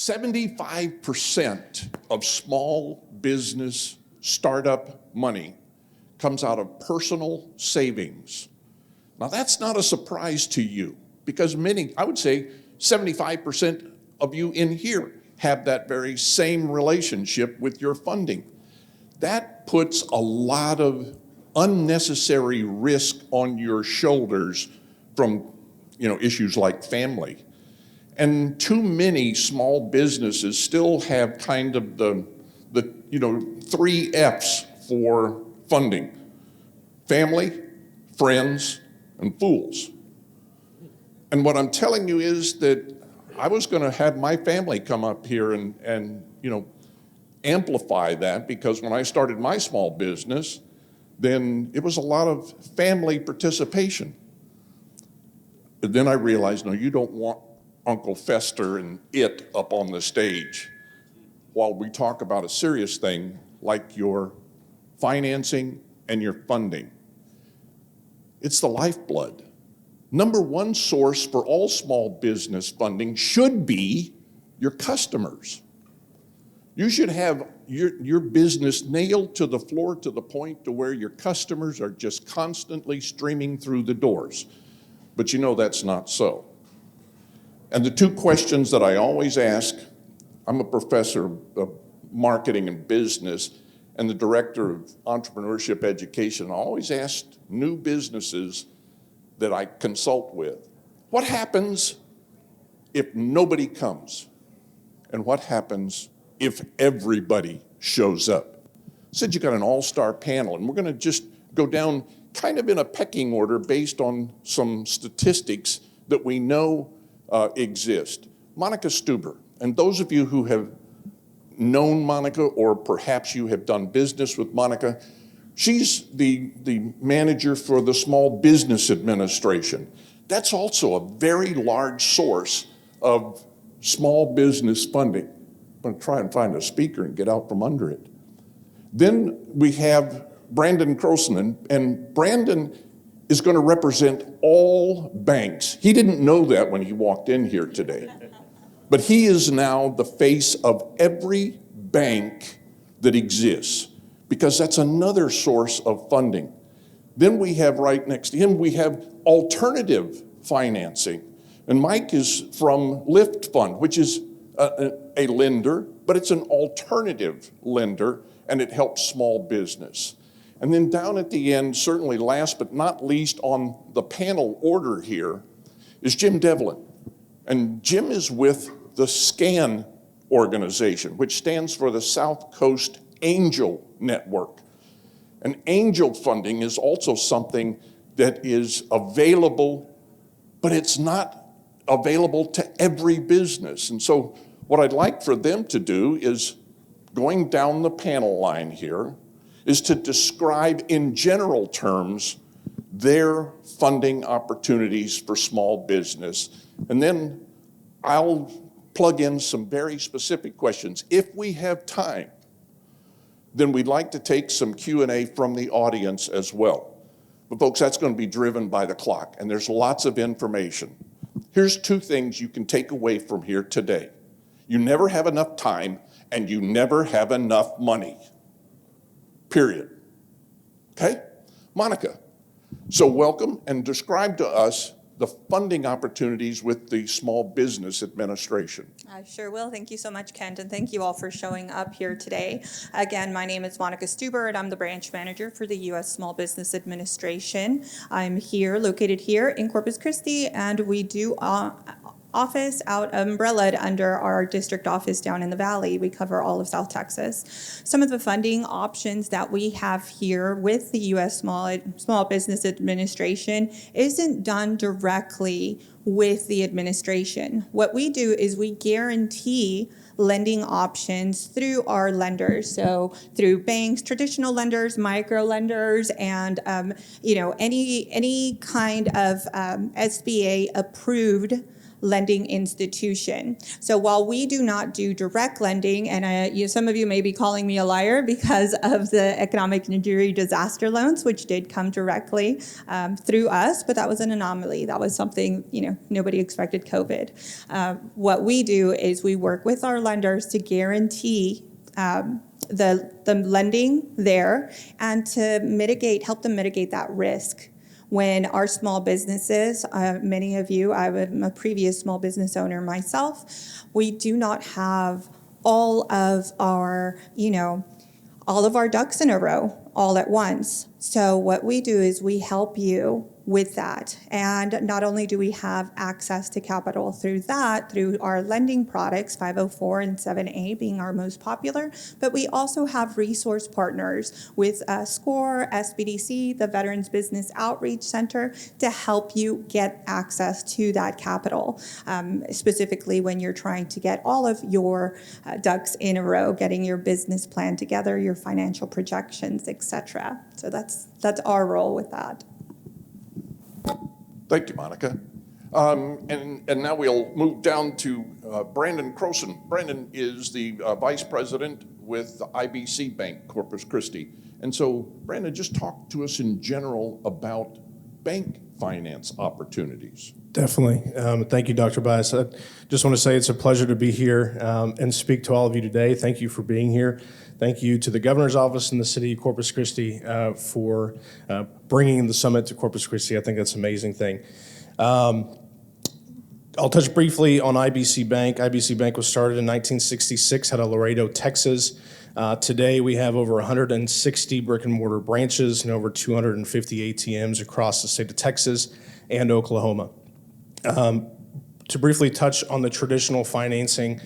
75% of small business startup money comes out of personal savings. Now that's not a surprise to you because many, I would say 75% of you in here have that very same relationship with your funding. That puts a lot of unnecessary risk on your shoulders from issues like family. And too many small businesses still have kind of the 3 F's for funding: family, friends, and fools. And what I'm telling you is that I was going to have my family come up here and amplify that, because when I started my small business, then it was a lot of family participation. But then I realized, no, you don't want Uncle Fester and it up on the stage while we talk about a serious thing like your financing and your funding. It's the lifeblood. Number one source for all small business funding should be your customers. You should have your business nailed to the floor to the point to where your customers are just constantly streaming through the doors. But that's not so. And the 2 questions that I always ask, I'm a professor of marketing and business and the director of entrepreneurship education. I always ask new businesses that I consult with, what happens if nobody comes? And what happens if everybody shows up? I said you got an all-star panel, and we're going to just go down kind of in a pecking order based on some statistics that we know exist. Monica Stuber, and those of you who have known Monica, or perhaps you have done business with Monica, she's the manager for the Small Business Administration. That's also a very large source of small business funding. I'm going to try and find a speaker and get out from under it. Then we have Brandon Crowson, and Brandon is going to represent all banks. He didn't know that when he walked in here today, but he is now the face of every bank that exists, because that's another source of funding. Then we have right next to him, we have alternative financing. And Mike is from LiftFund, which is a lender, but it's an alternative lender, and it helps small business. And then down at the end, certainly last but not least on the panel order here, is Jim Devlin. And Jim is with the SCAN organization, which stands for the South Coast Angel Network. And angel funding is also something that is available, but it's not available to every business. And so what I'd like for them to do is, going down the panel line here, is to describe in general terms their funding opportunities for small business. And then I'll plug in some very specific questions. If we have time, then we'd like to take some Q&A from the audience as well. But folks, that's going to be driven by the clock, and there's lots of information. Here's 2 things you can take away from here today. You never have enough time, and you never have enough money. Period. Okay? Monica, so welcome, and describe to us the funding opportunities with the Small Business Administration. I sure will. Thank you so much, Kent, and thank you all for showing up here today. Again, my name is Monica Stuber, and I'm the branch manager for the U.S. Small Business Administration. I'm located here in Corpus Christi, and we do office umbrellaed under our district office down in the valley. We cover all of South Texas. Some of the funding options that we have here with the U.S. Small Business Administration isn't done directly with the administration. What we do is we guarantee lending options through our lenders. So through banks, traditional lenders, micro lenders, and any kind of SBA approved lending institution. So while we do not do direct lending, and some of you may be calling me a liar because of the economic injury disaster loans, which did come directly through us, but that was an anomaly. That was something, nobody expected COVID. What we do is we work with our lenders to guarantee the lending there and to help them mitigate that risk. When our small businesses, many of you, I'm a previous small business owner myself, we do not have all of our ducks in a row all at once. So what we do is we help you with that. And not only do we have access to capital through our lending products, 504 and 7A being our most popular, but we also have resource partners with SCORE, SBDC, the Veterans Business Outreach Center, to help you get access to that capital, specifically when you're trying to get all of your ducks in a row, getting your business plan together, your financial projections, etc. So that's our role with that. Thank you, Monica. And now we'll move down to Brandon Crowson. Brandon is the vice president with the IBC Bank, Corpus Christi. And so, Brandon, just talk to us in general about bank finance opportunities. Definitely. Thank you, Dr. Byus. I just want to say it's a pleasure to be here and speak to all of you today. Thank you for being here. Thank you to the governor's office in the city of Corpus Christi for bringing the summit to Corpus Christi. I think that's an amazing thing. I'll touch briefly on IBC Bank. IBC Bank was started in 1966 out of Laredo, Texas. Today we have over 160 brick and mortar branches and over 250 ATMs across the state of Texas and Oklahoma. To briefly touch on the traditional financing,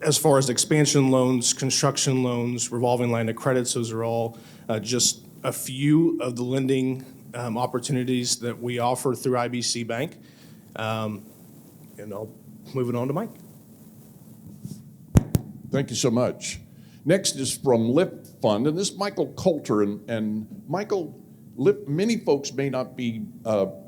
as far as expansion loans, construction loans, revolving line of credits, those are all just a few of the lending opportunities that we offer through IBC Bank. And I'll move it on to Mike. Thank you so much. Next is from LiftFund, and this is Michael Coulter. And Michael, many folks may not be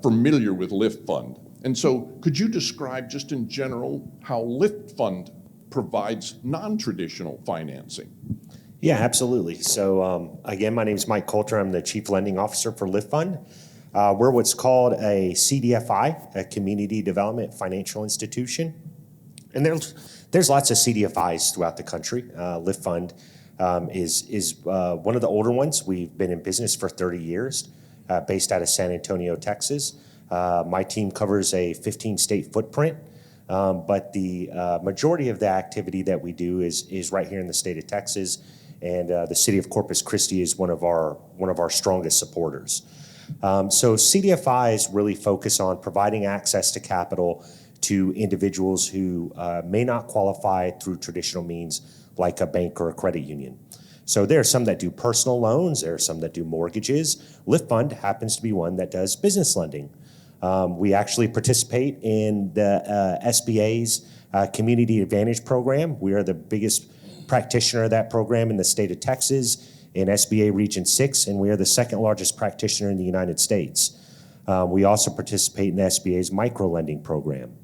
familiar with LiftFund. And so could you describe just in general how LiftFund provides non-traditional financing? Yeah, absolutely. So again, my name is Mike Coulter. I'm the Chief Lending Officer for LiftFund. We're what's called a CDFI, a Community Development Financial Institution. And there's lots of CDFIs throughout the country. LiftFund is one of the older ones. We've been in business for 30 years, based out of San Antonio, Texas. My team covers a 15-state footprint. But the majority of the activity that we do is right here in the state of Texas, and the city of Corpus Christi is one of our strongest supporters. So CDFIs really focus on providing access to capital to individuals who may not qualify through traditional means like a bank or a credit union. So there are some that do personal loans, there are some that do mortgages. LiftFund happens to be one that does business lending. We actually participate in the SBA's Community Advantage Program. We are the biggest practitioner of that program in the state of Texas in SBA Region 6, and we are the second largest practitioner in the United States. We also participate in the SBA's micro-lending program.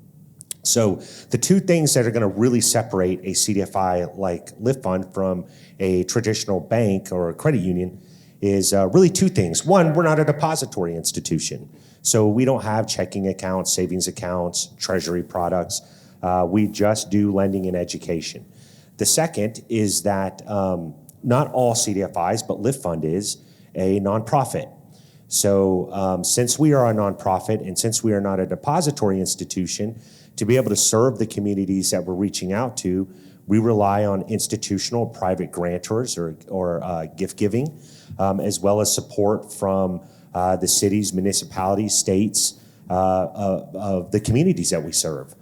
So the two things that are going to really separate a CDFI like LiftFund from a traditional bank or a credit union is really two things. One, we're not a depository institution. So we don't have checking accounts, savings accounts, treasury products. We just do lending and education. The second is that not all CDFIs, but LiftFund is a nonprofit. So since we are a nonprofit and since we are not a depository institution, to be able to serve the communities that we're reaching out to, we rely on institutional private grantors or gift giving, as well as support from the cities, municipalities, states, of the communities that we serve.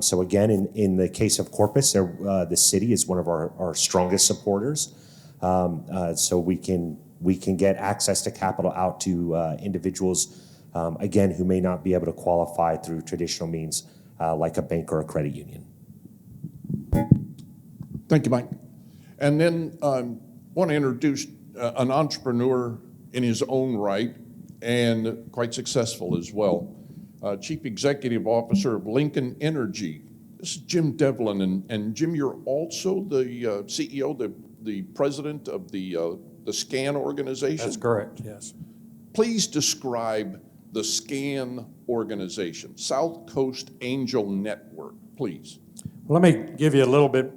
So again, in the case of Corpus, the city is one of our strongest supporters. So we can get access to capital out to individuals, again, who may not be able to qualify through traditional means like a bank or a credit union. Thank you, Mike. And then want to introduce an entrepreneur in his own right and quite successful as well. Chief Executive Officer of Lincoln Energy. This is Jim Devlin, and Jim, you're also the CEO, the president of the SCAN organization? That's correct, yes. Please describe the SCAN organization, South Coast Angel Network, please. Let me give you a little bit,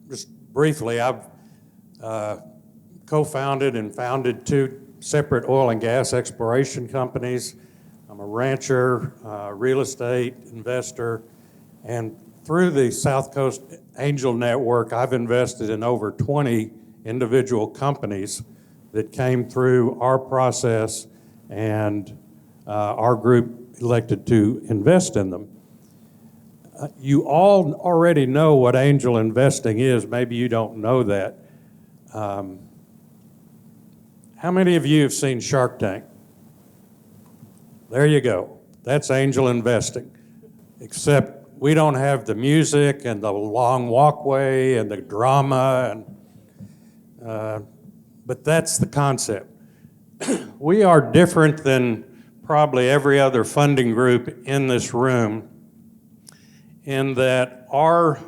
just briefly. I've co-founded and founded 2 separate oil and gas exploration companies. I'm a rancher, real estate investor, and through the South Coast Angel Network, I've invested in over 20 individual companies that came through our process, and our group elected to invest in them. You all already know what angel investing is. Maybe you don't know that. How many of you have seen Shark Tank? There you go. That's angel investing, except we don't have the music and the long walkway and the drama, but that's the concept. We are different than probably every other funding group in this room in that our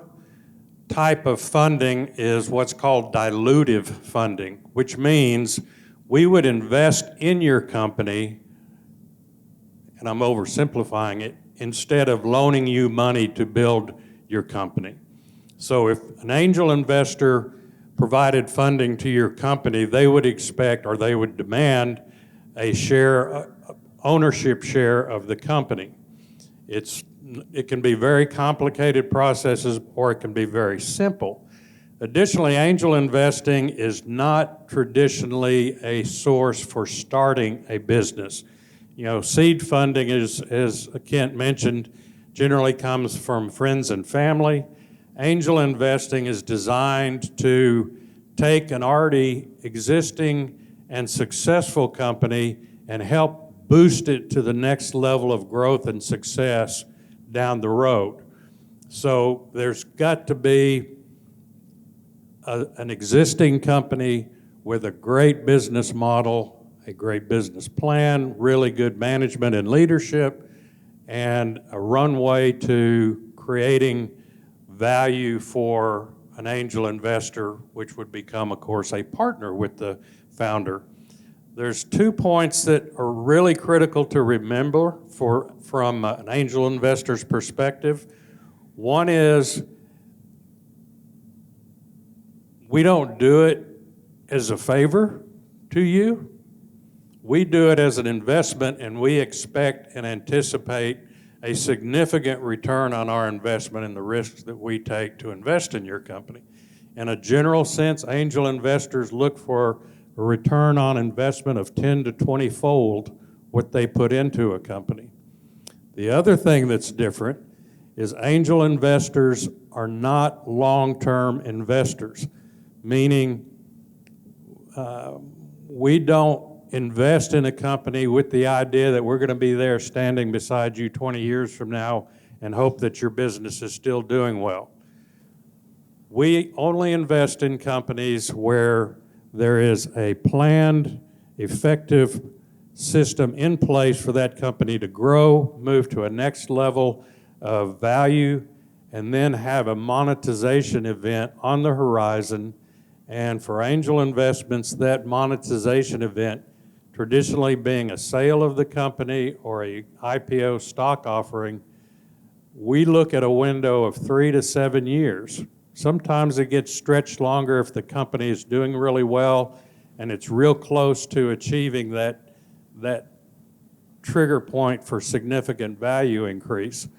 type of funding is what's called dilutive funding, which means we would invest in your company, and I'm oversimplifying it, instead of loaning you money to build your company. So if an angel investor provided funding to your company, they would expect, or they would demand, a share, ownership share of the company. It can be very complicated processes, or it can be very simple. Additionally, angel investing is not traditionally a source for starting a business. You know, seed funding, as Kent mentioned, generally comes from friends and family. Angel investing is designed to take an already existing and successful company and help boost it to the next level of growth and success down the road. So there's got to be an existing company with a great business model, a great business plan, really good management and leadership, and a runway to creating value for an angel investor, which would become, of course, a partner with the founder. There's 2 points that are really critical to remember from an angel investor's perspective. One is we don't do it as a favor to you. We do it as an investment, and we expect and anticipate a significant return on our investment and the risks that we take to invest in your company. In a general sense, angel investors look for a return on investment of 10 to 20-fold what they put into a company. The other thing that's different is angel investors are not long-term investors, meaning we don't invest in a company with the idea that we're going to be there standing beside you 20 years from now and hope that your business is still doing well. We only invest in companies where there is a planned, effective system in place for that company to grow, move to a next level of value, and then have a monetization event on the horizon. And for angel investments, that monetization event traditionally being a sale of the company or a IPO stock offering, we look at a window of 3 to 7 years. Sometimes it gets stretched longer if the company is doing really well and it's real close to achieving that trigger point for significant value increase.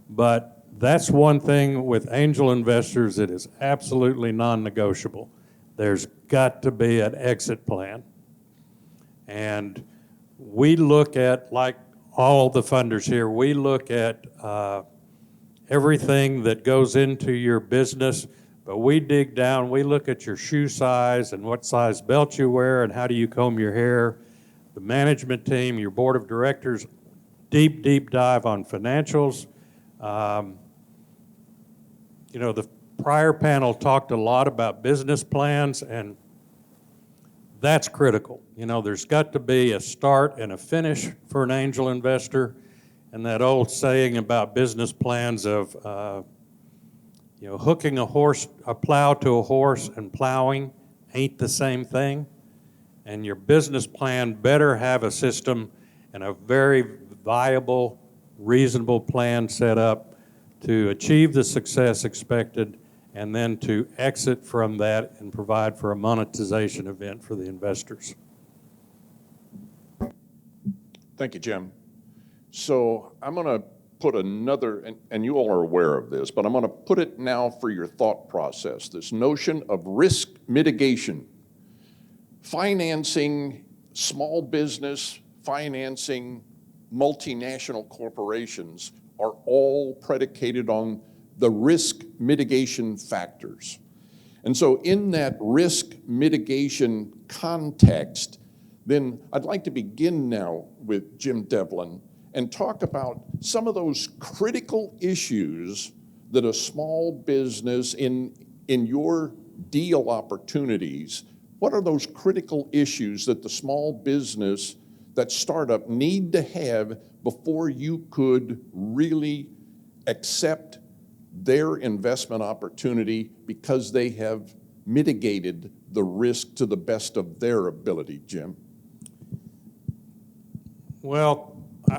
But that's one thing with angel investors that is absolutely non-negotiable. There's got to be an exit plan. And we look at, like all the funders here, we look at everything that goes into your business, but we dig down, we look at your shoe size and what size belt you wear and how do you comb your hair. The management team, your board of directors, deep dive on financials. The prior panel talked a lot about business plans, and that's critical. There's got to be a start and a finish for an angel investor, And that old saying about business plans of, hooking a plow to a horse and plowing ain't the same thing. And your business plan better have a system and a very viable, reasonable plan set up to achieve the success expected, and then to exit from that and provide for a monetization event for the investors. Thank you, Jim. So I'm going to put another, and you all are aware of this, but I'm going to put it now for your thought process, this notion of risk mitigation. Financing small business, financing multinational corporations are all predicated on the risk mitigation factors. And so in that risk mitigation context, then I'd like to begin now with Jim Devlin and talk about some of those critical issues that a small business in your deal opportunities, what are those critical issues that the small business, that startup need to have before you could really accept their investment opportunity because they have mitigated the risk to the best of their ability, Jim? Well,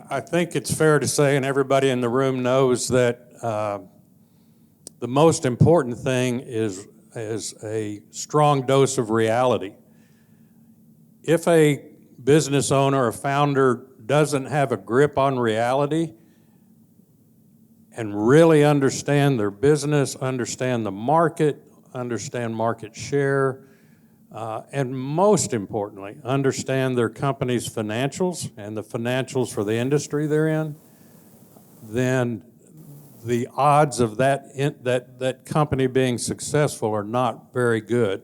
I think it's fair to say, and everybody in the room knows, that the most important thing is a strong dose of reality. If a business owner or founder doesn't have a grip on reality and really understand their business, understand the market, understand market share, and most importantly, understand their company's financials and the financials for the industry they're in, then the odds of that company being successful are not very good.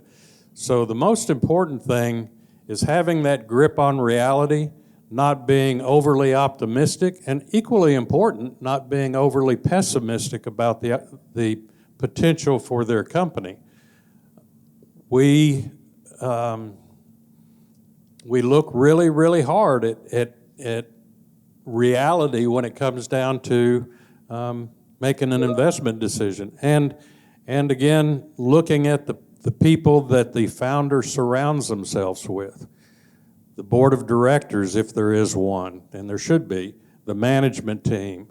So the most important thing is having that grip on reality, not being overly optimistic, and equally important, not being overly pessimistic about the potential for their company. We look really, really hard at reality when it comes down to making an investment decision. And again, looking at the people that the founder surrounds themselves with. The board of directors, if there is one, and there should be, the management team.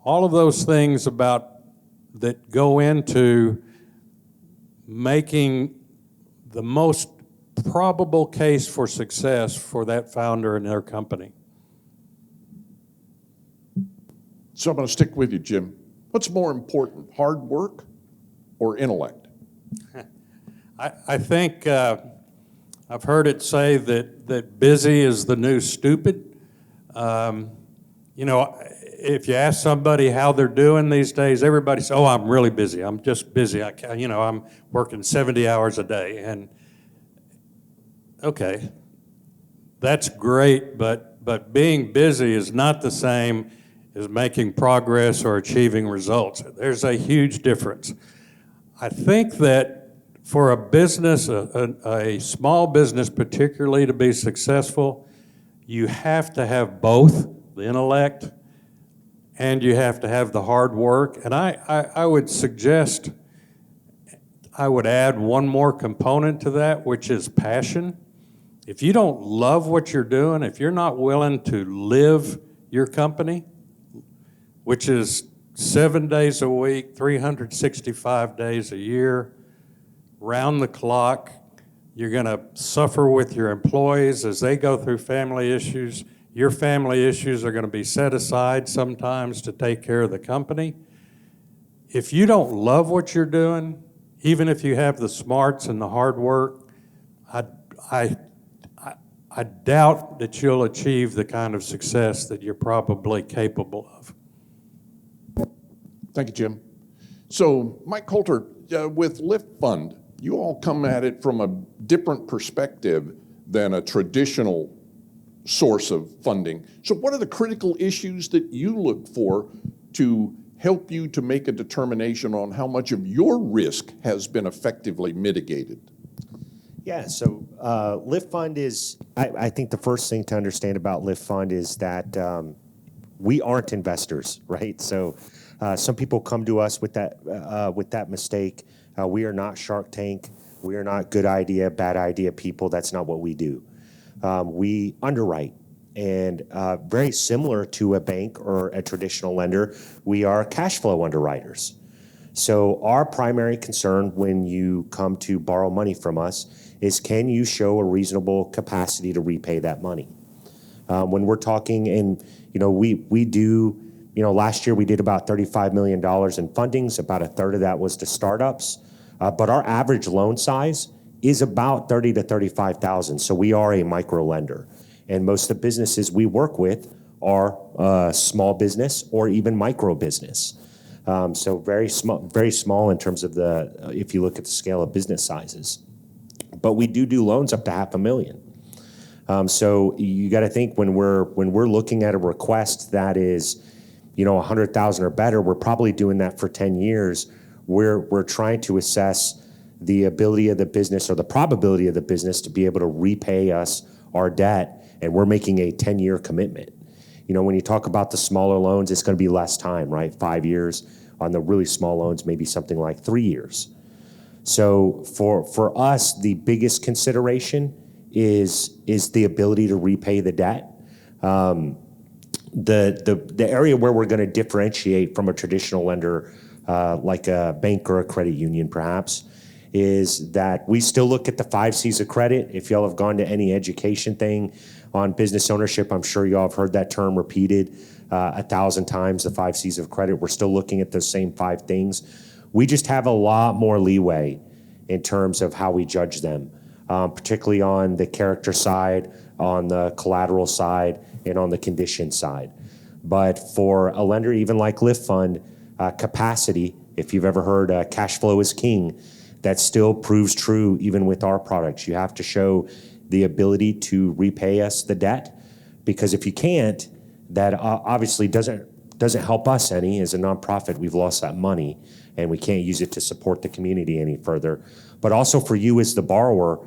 All of those things that go into making the most probable case for success for that founder and their company. So I'm going to stick with you, Jim. What's more important, hard work or intellect? I think I've heard it say that busy is the new stupid. If you ask somebody how they're doing these days, everybody says, "Oh, I'm really busy. I'm just busy. I'm working 70 hours a day." And okay, that's great, but being busy is not the same as making progress or achieving results. There's a huge difference. I think that for a business, a small business particularly, to be successful, you have to have both the intellect and you have to have the hard work. And I would suggest, I would add one more component to that, which is passion. If you don't love what you're doing, if you're not willing to live your company, which is 7 days a week, 365 days a year, round the clock, you're going to suffer with your employees as they go through family issues. Your family issues are going to be set aside sometimes to take care of the company. If you don't love what you're doing, even if you have the smarts and the hard work, I doubt that you'll achieve the kind of success that you're probably capable of. Thank you, Jim. So, Mike Coulter, with LiftFund, you all come at it from a different perspective than a traditional source of funding. So what are the critical issues that you look for to help you to make a determination on how much of your risk has been effectively mitigated? Yeah, so LiftFund is, I think the first thing to understand about LiftFund is that we aren't investors, right? So some people come to us with that mistake. We are not Shark Tank. We are not good idea, bad idea people. That's not what we do. We underwrite. And very similar to a bank or a traditional lender, we are cash flow underwriters. So our primary concern when you come to borrow money from us is, can you show a reasonable capacity to repay that money? When we're talking, and we do, last year we did about $35 million in fundings. About a third of that was to startups. But our average loan size is about $30,000 to $35,000. So we are a micro lender. And most of the businesses we work with are small business or even micro business. So very small in terms of if you look at the scale of business sizes. But we do loans up to $500,000. So you got to think when we're looking at a request that is, $100,000 or better, we're probably doing that for 10 years. We're trying to assess the ability of the business or the probability of the business to be able to repay us our debt, and we're making a 10-year commitment. When you talk about the smaller loans, it's going to be less time, right? 5 years. On the really small loans, maybe something like 3 years. So for us, the biggest consideration is the ability to repay the debt. The area where we're going to differentiate from a traditional lender, like a bank or a credit union perhaps, is that we still look at the 5 C's of credit. If y'all have gone to any education thing on business ownership, I'm sure y'all have heard that term repeated 1,000 times, the 5 C's of credit. We're still looking at those same 5 things. We just have a lot more leeway in terms of how we judge them, particularly on the character side, on the collateral side, and on the condition side. But for a lender, even like LiftFund, capacity, if you've ever heard cash flow is king, that still proves true even with our products. You have to show the ability to repay us the debt, because if you can't, that obviously doesn't help us any. As a nonprofit, we've lost that money, and we can't use it to support the community any further. But also for you as the borrower,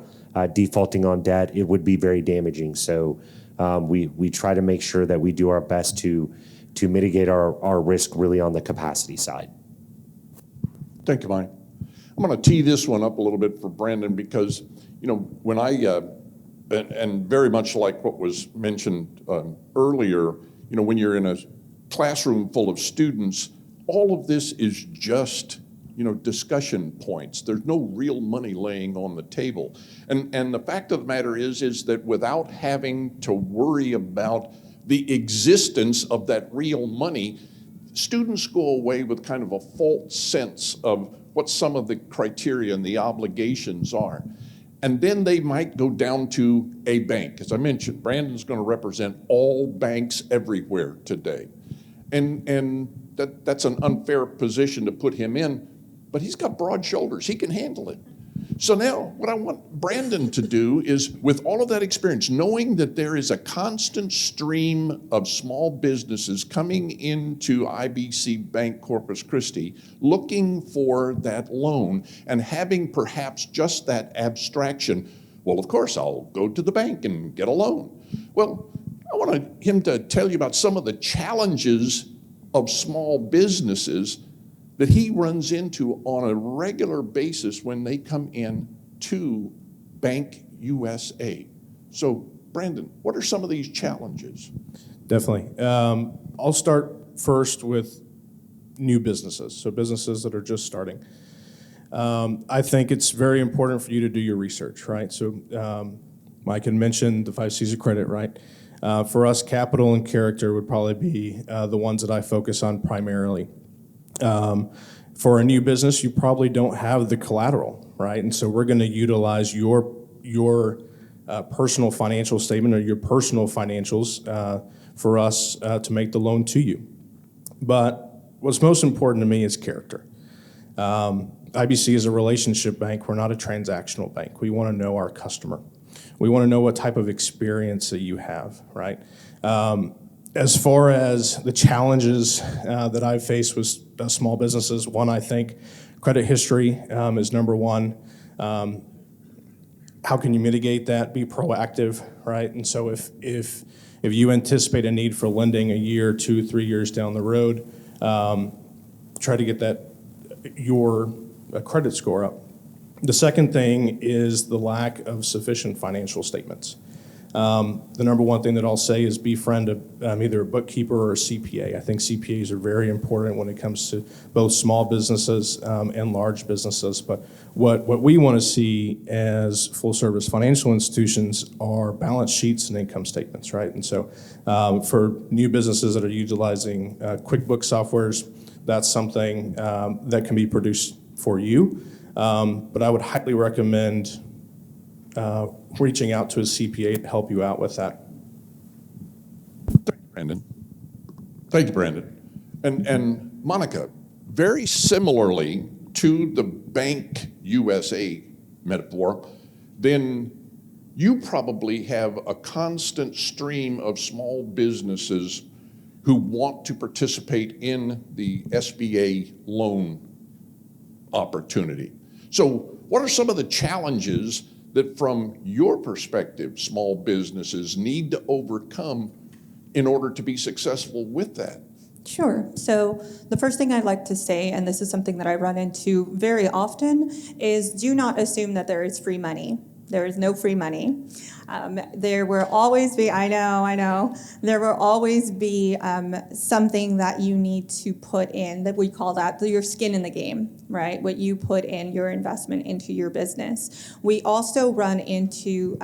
defaulting on debt, it would be very damaging. So we try to make sure that we do our best to mitigate our risk really on the capacity side. Thank you, Mike. I'm going to tee this one up a little bit for Brandon because, when and very much like what was mentioned earlier, when you're in a classroom full of students, all of this is just, discussion points. There's no real money laying on the table. And the fact of the matter is that without having to worry about the existence of that real money, students go away with kind of a false sense of what some of the criteria and the obligations are. And then they might go down to a bank. As I mentioned, Brandon's going to represent all banks everywhere today. And that's an unfair position to put him in, but he's got broad shoulders. He can handle it. So now what I want Brandon to do is, with all of that experience, knowing that there is a constant stream of small businesses coming into IBC Bank Corpus Christi looking for that loan and having perhaps just that abstraction, well, of course, I'll go to the bank and get a loan. Well, I want him to tell you about some of the challenges of small businesses that he runs into on a regular basis when they come in to Bank USA. So, Brandon, what are some of these challenges? Definitely. I'll start first with new businesses, so businesses that are just starting. I think it's very important for you to do your research, right? So Mike had mentioned the 5 C's of credit, right? For us, capital and character would probably be the ones that I focus on primarily. For a new business, you probably don't have the collateral, right? And so we're going to utilize your personal financial statement or your personal financials for us to make the loan to you. But what's most important to me is character. IBC is a relationship bank. We're not a transactional bank. We want to know our customer. We want to know what type of experience that you have, right? As far as the challenges that I've faced with small businesses, one, I think credit history is number one. how can you mitigate that? Be proactive, right? And so if you anticipate a need for lending a year, 2, 3 years down the road, try to get your credit score up. The second thing is the lack of sufficient financial statements. The number one thing that I'll say is befriend either a bookkeeper or a CPA. I think CPAs are very important when it comes to both small businesses and large businesses. But what we want to see as full-service financial institutions are balance sheets and income statements, right? And so for new businesses that are utilizing QuickBooks softwares, that's something that can be produced for you. But I would highly recommend reaching out to a CPA to help you out with that. Brandon. Thank you, Brandon. And Monica, very similarly to the Bank USA metaphor, then you probably have a constant stream of small businesses who want to participate in the SBA loan opportunity. So what are some of the challenges that from your perspective, small businesses need to overcome in order to be successful with that? Sure. So the first thing I'd like to say, and this is something that I run into very often, is do not assume that there is free money. There is no free money. There will always be, I know, there will always be something that you need to put in, that we call that your skin in the game, right? What you put in your investment into your business. We also run into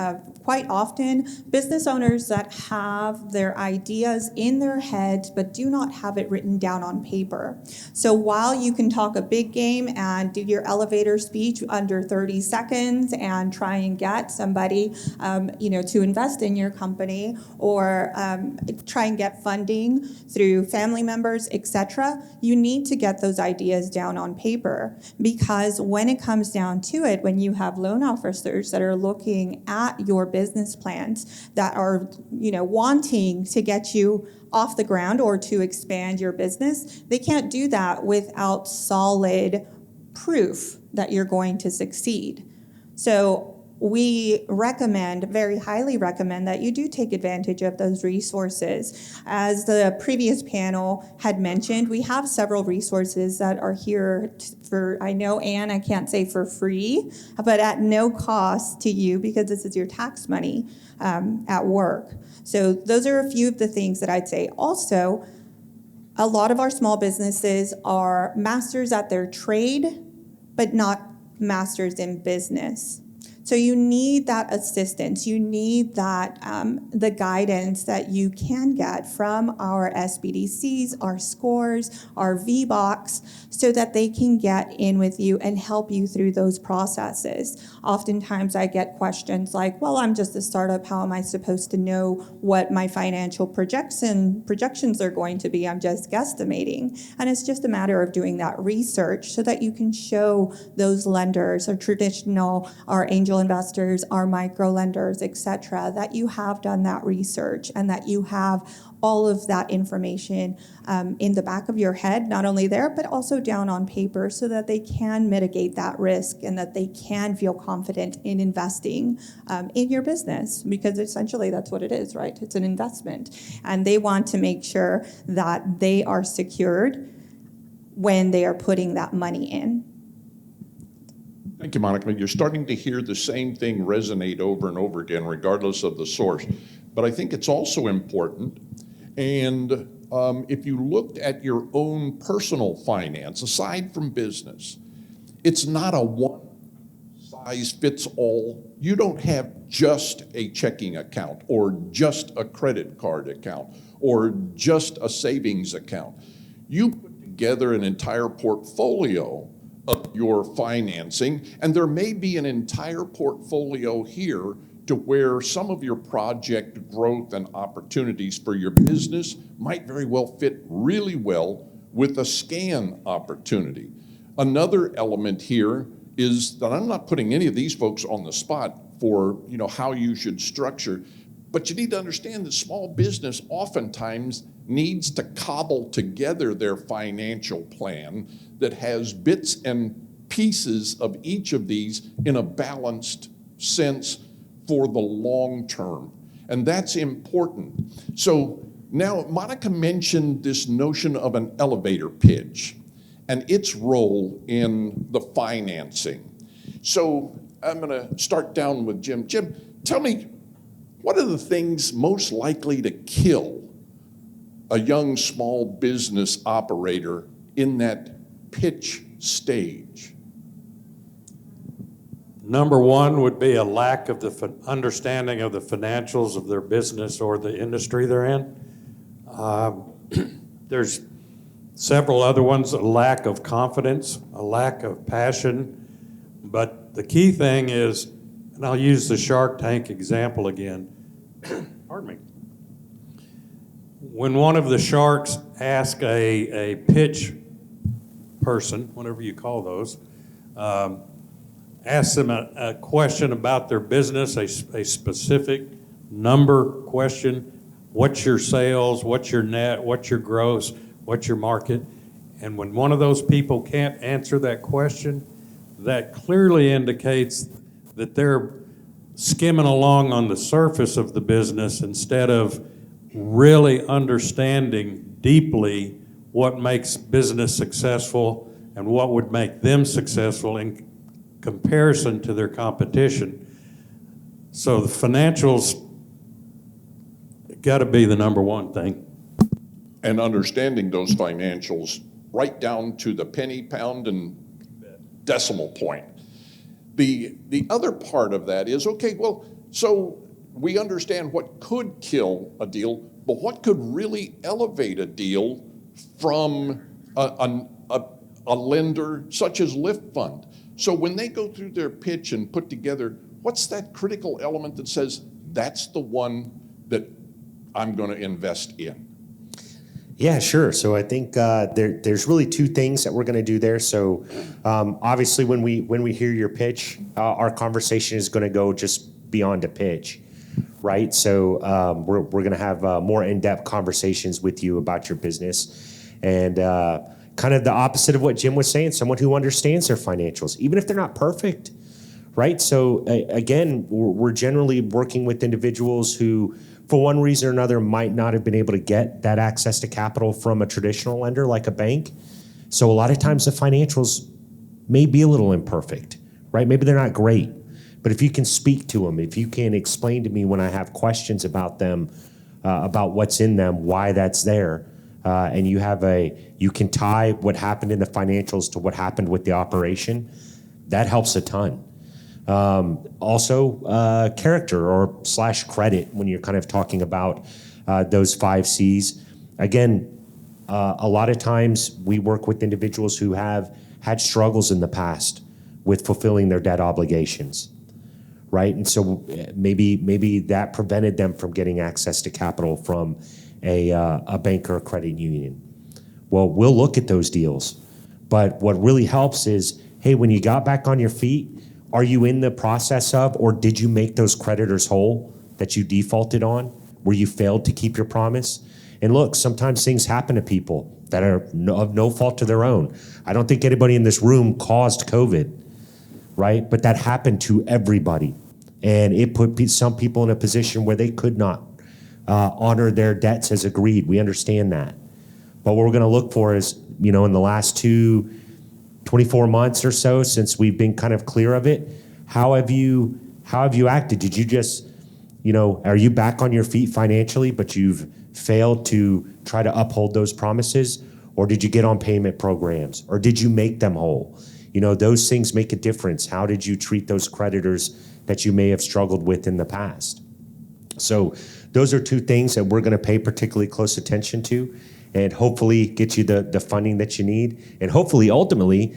quite often business owners that have their ideas in their head but do not have it written down on paper. So while you can talk a big game and do your elevator speech under 30 seconds and try and get somebody to invest in your company, or try and get funding through family members, etc., you need to get those ideas down on paper, because when it comes down to it, when you have loan officers that are looking at your business plans, that are wanting to get you off the ground or to expand your business, they can't do that without solid proof that you're going to succeed. So we very highly recommend that you do take advantage of those resources. As the previous panel had mentioned, we have several resources that are here for, I know, Anne, I can't say for free, but at no cost to you, because this is your tax money at work. So those are a few of the things that I'd say. Also, a lot of our small businesses are masters at their trade, but not masters in business. So you need that assistance. You need that the guidance that you can get from our SBDCs, our scores, our VBOX, so that they can get in with you and help you through those processes. Oftentimes I get questions like, well, I'm just a startup. How am I supposed to know what my financial projections are going to be? I'm just guesstimating. And it's just a matter of doing that research so that you can show those lenders, our traditional, our angel investors, our micro lenders, etc., that you have done that research and that you have all of that information in the back of your head, not only there, but also down on paper, so that they can mitigate that risk and that they can feel confident in investing in your business, because essentially that's what it is, right? It's an investment. And they want to make sure that they are secured when they are putting that money in. Thank you, Monica. You're starting to hear the same thing resonate over and over again, regardless of the source. But I think it's also important, and if you looked at your own personal finance, aside from business, it's not a one-size-fits-all. You don't have just a checking account or just a credit card account or just a savings account. You put together an entire portfolio of your financing, and there may be an entire portfolio here to where some of your project growth and opportunities for your business might very well fit really well with a scan opportunity. Another element here is that I'm not putting any of these folks on the spot for how you should structure, but you need to understand that small business oftentimes needs to cobble together their financial plan that has bits and pieces of each of these in a balanced sense for the long term. And that's important. So now Monica mentioned this notion of an elevator pitch and its role in the financing. So I'm going to start down with Jim. Jim, tell me, what are the things most likely to kill a young small business operator in that pitch stage? Number one would be a lack of the understanding of the financials of their business or the industry they're in. There's several other ones, a lack of confidence, a lack of passion. But the key thing is, and I'll use the Shark Tank example again. Pardon me. When one of the sharks asks a pitch person, whatever you call those, asks them a question about their business, a specific number question, what's your sales, what's your net, what's your gross, what's your market? And when one of those people can't answer that question, that clearly indicates that they're skimming along on the surface of the business instead of really understanding deeply what makes business successful and what would make them successful in comparison to their competition. So the financials got to be the number one thing. And understanding those financials right down to the penny, pound, and decimal point. The other part of that is, okay, well, so we understand what could kill a deal, but what could really elevate a deal from a lender such as LiftFund? So when they go through their pitch and put together, what's that critical element that says, that's the one that I'm going to invest in? Yeah, sure. So I think there's really two things that we're going to do there. So obviously, when we hear your pitch, our conversation is going to go just beyond a pitch, right? So we're going to have more in-depth conversations with you about your business, and kind of the opposite of what Jim was saying. Someone who understands their financials, even if they're not perfect, right? So again, we're generally working with individuals who, for one reason or another, might not have been able to get that access to capital from a traditional lender like a bank. So a lot of times the financials may be a little imperfect, right? Maybe they're not great, but if you can speak to them, if you can explain to me when I have questions about them, about what's in them, why that's there, and you can tie what happened in the financials to what happened with the operation, that helps a ton. Also, character or / credit when you're kind of talking about those 5 C's. Again, a lot of times we work with individuals who have had struggles in the past with fulfilling their debt obligations, right? And so maybe that prevented them from getting access to capital from a bank or a credit union. Well, we'll look at those deals, but what really helps is, hey, when you got back on your feet, are you in the process of, or did you make those creditors whole that you defaulted on, where you failed to keep your promise? And look, sometimes things happen to people that are of no fault of their own. I don't think anybody in this room caused COVID, right? But that happened to everybody. And it put some people in a position where they could not honor their debts as agreed. We understand that. But what we're going to look for is, in the last 24 months or so since we've been kind of clear of it, how have you acted? Did you just, are you back on your feet financially, but you've failed to try to uphold those promises? Or did you get on payment programs? Or did you make them whole? Those things make a difference. How did you treat those creditors that you may have struggled with in the past? So those are 2 things that we're going to pay particularly close attention to, and hopefully get you the funding that you need, and hopefully ultimately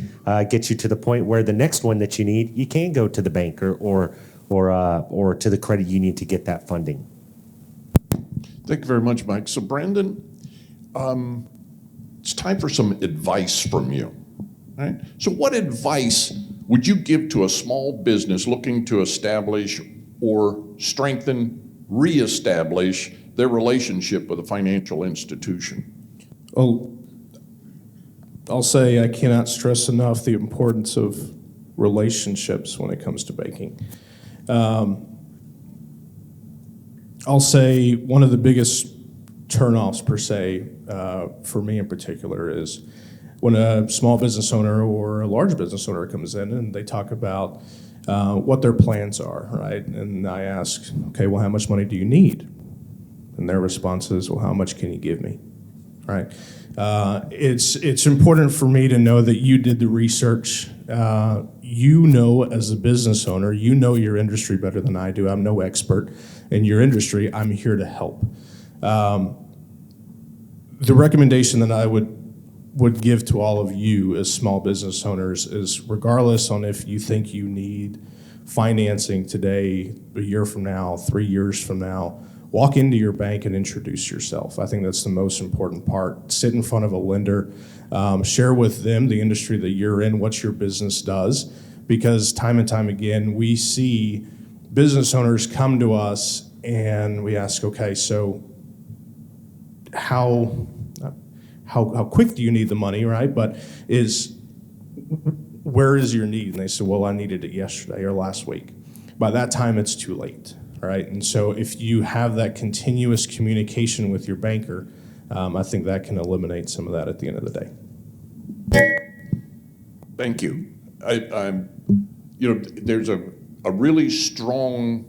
get you to the point where the next one that you need, you can go to the banker or to the credit union to get that funding. Thank you very much, Mike. So Brandon, it's time for some advice from you. Right? So what advice would you give to a small business looking to establish or strengthen, reestablish their relationship with a financial institution? Well, I'll say I cannot stress enough the importance of relationships when it comes to banking. I'll say one of the biggest turnoffs per se, for me in particular, is when a small business owner or a large business owner comes in and they talk about what their plans are, right? And I ask, okay, well, how much money do you need? And their response is, well, how much can you give me, right? It's important for me to know that you did the research. You know, as a business owner, you know your industry better than I do. I'm no expert in your industry. I'm here to help. The recommendation that I would give to all of you as small business owners is, regardless on if you think you need financing today, a year from now, 3 years from now, walk into your bank and introduce yourself. I think that's the most important part. Sit in front of a lender, share with them the industry that you're in, what your business does, because time and time again, we see business owners come to us and we ask, okay, so how quick do you need the money, right? But where is your need? And they say, well, I needed it yesterday or last week. By that time, it's too late, right? And so if you have that continuous communication with your banker, I think that can eliminate some of that at the end of the day. Thank you. There's a really strong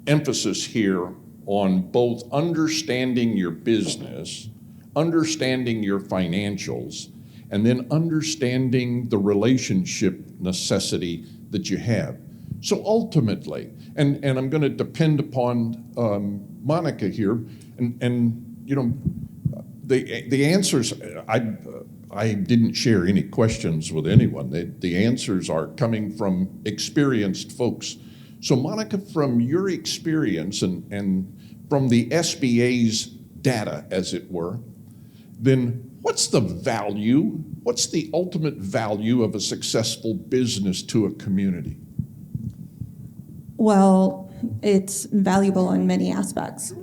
emphasis here on both understanding your business, understanding your financials, and then understanding the relationship necessity that you have. So ultimately, and I'm going to depend upon Monica here, and the answers, I didn't share any questions with anyone. The answers are coming from experienced folks. So Monica, from your experience and from the SBA's data, as it were, then what's the ultimate value of a successful business to a community? Well, it's valuable in many aspects.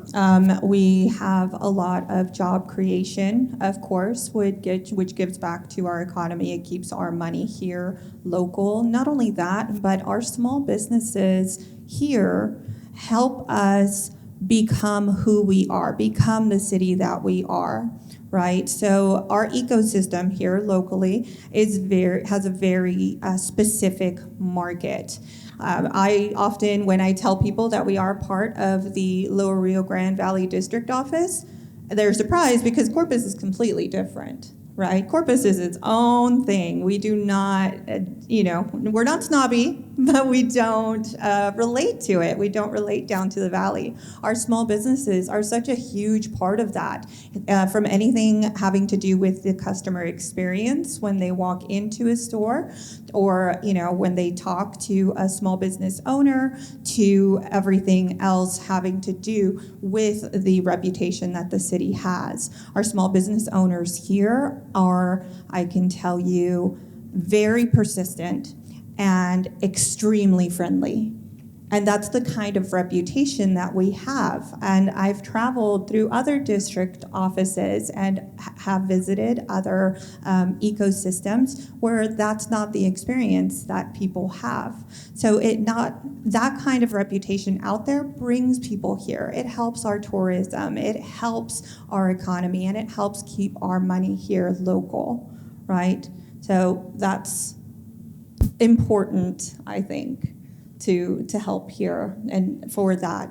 We have a lot of job creation, of course, which gives back to our economy. It keeps our money here local. Not only that, but our small businesses here help us become who we are, become the city that we are. Right, so our ecosystem here locally has a very specific market. I often, when I tell people that we are part of the Lower Rio Grande Valley District Office, they're surprised because Corpus is completely different, right? Corpus is its own thing. We do not, we're not snobby, but we don't relate to it. We don't relate down to the valley. Our small businesses are such a huge part of that, from anything having to do with the customer experience when they walk into a store, or when they talk to a small business owner, to everything else having to do with the reputation that the city has. Our small business owners here are, I can tell you, very persistent and extremely friendly. And that's the kind of reputation that we have. And I've traveled through other district offices and have visited other ecosystems where that's not the experience that people have. So that kind of reputation out there brings people here. It helps our tourism, it helps our economy, and it helps keep our money here local, right? So that's important, I think, to help here and for that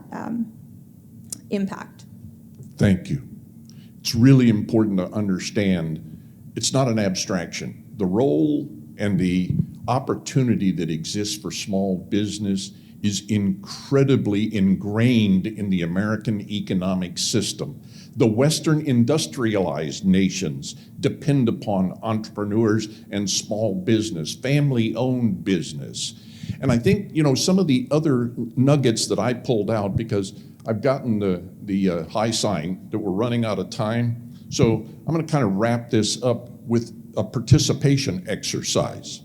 impact. Thank you. It's really important to understand it's not an abstraction. The role and the opportunity that exists for small business is incredibly ingrained in the American economic system. The Western industrialized nations depend upon entrepreneurs and small business, family-owned business. And I think, some of the other nuggets that I pulled out, because I've gotten the high sign that we're running out of time. So I'm going to kind of wrap this up with a participation exercise.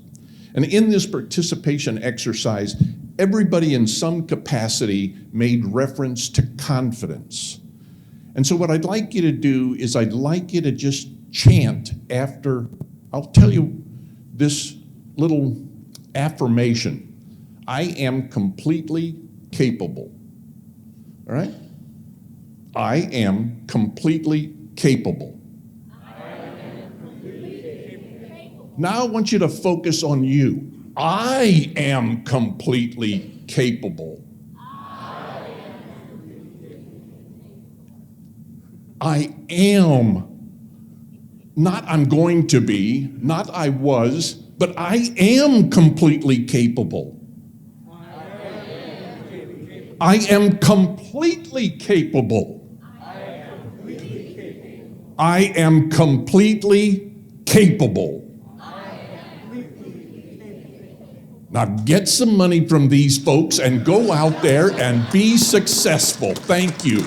And in this participation exercise, everybody in some capacity made reference to confidence. And so what I'd like you to do is I'd like you to just chant after, I'll tell you this little affirmation. I am completely capable. All right? I am completely capable. Now I want you to focus on you. I am completely capable. I am. Not I'm going to be, not I was, but I am completely capable. I am completely capable. I am completely capable. Now get some money from these folks and go out there and be successful. Thank you.